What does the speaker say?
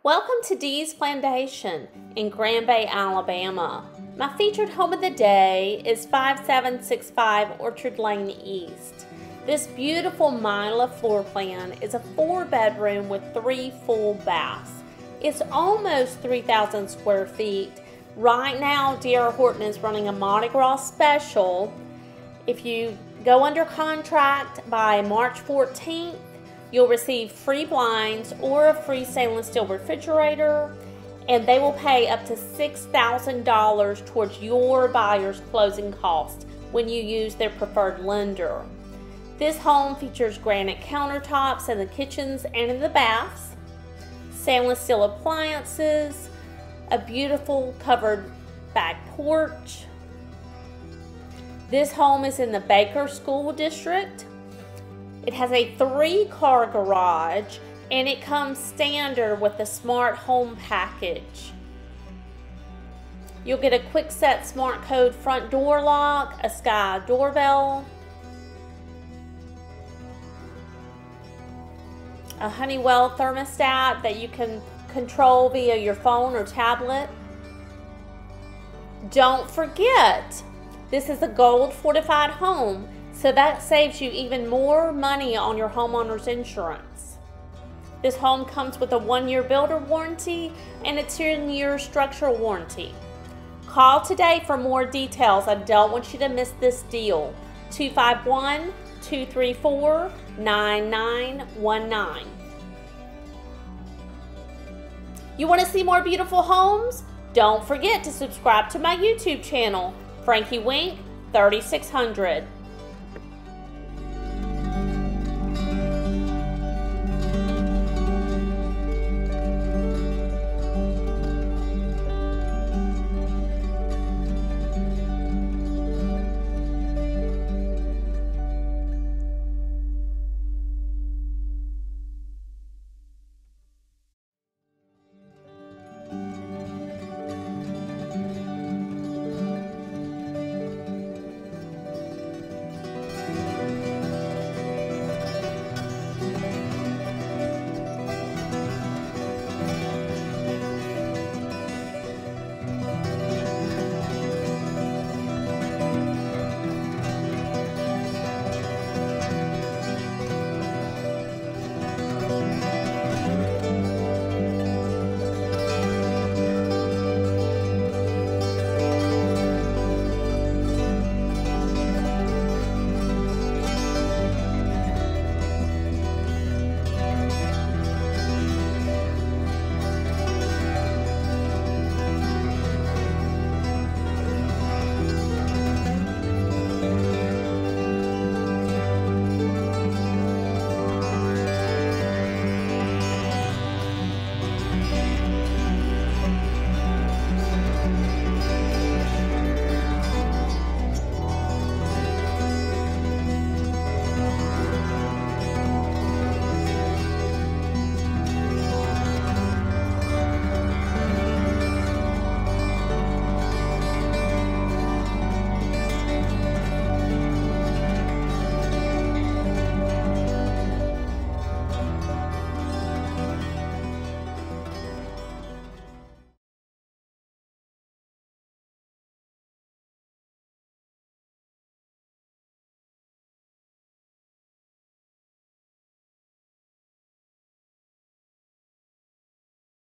Welcome to Dee's Plantation in Grand Bay, Alabama. My featured home of the day is 5765 Orchard Lane East. This beautiful Mila floor plan is a 4-bedroom with 3 full baths. It's almost 3,000 square feet. Right now, D.R. Horton is running a Mardi Gras special. If you go under contract by March 14th, you'll receive free blinds or a free stainless steel refrigerator, and they will pay up to $6,000 towards your buyer's closing costs when you use their preferred lender. This home features granite countertops in the kitchens and in the baths, stainless steel appliances, a beautiful covered back porch. This home is in the Baker School District. It has a 3-car garage, and it comes standard with the smart home package. You'll get a quick set smart code front door lock, a Sky doorbell, a Honeywell thermostat that you can control via your phone or tablet. Don't forget, this is a gold fortified home, so that saves you even more money on your homeowner's insurance. This home comes with a 1-year builder warranty and a 10-year structural warranty. Call today for more details. I don't want you to miss this deal. 251-234-9919. You want to see more beautiful homes? Don't forget to subscribe to my YouTube channel, FrankieWink 3600.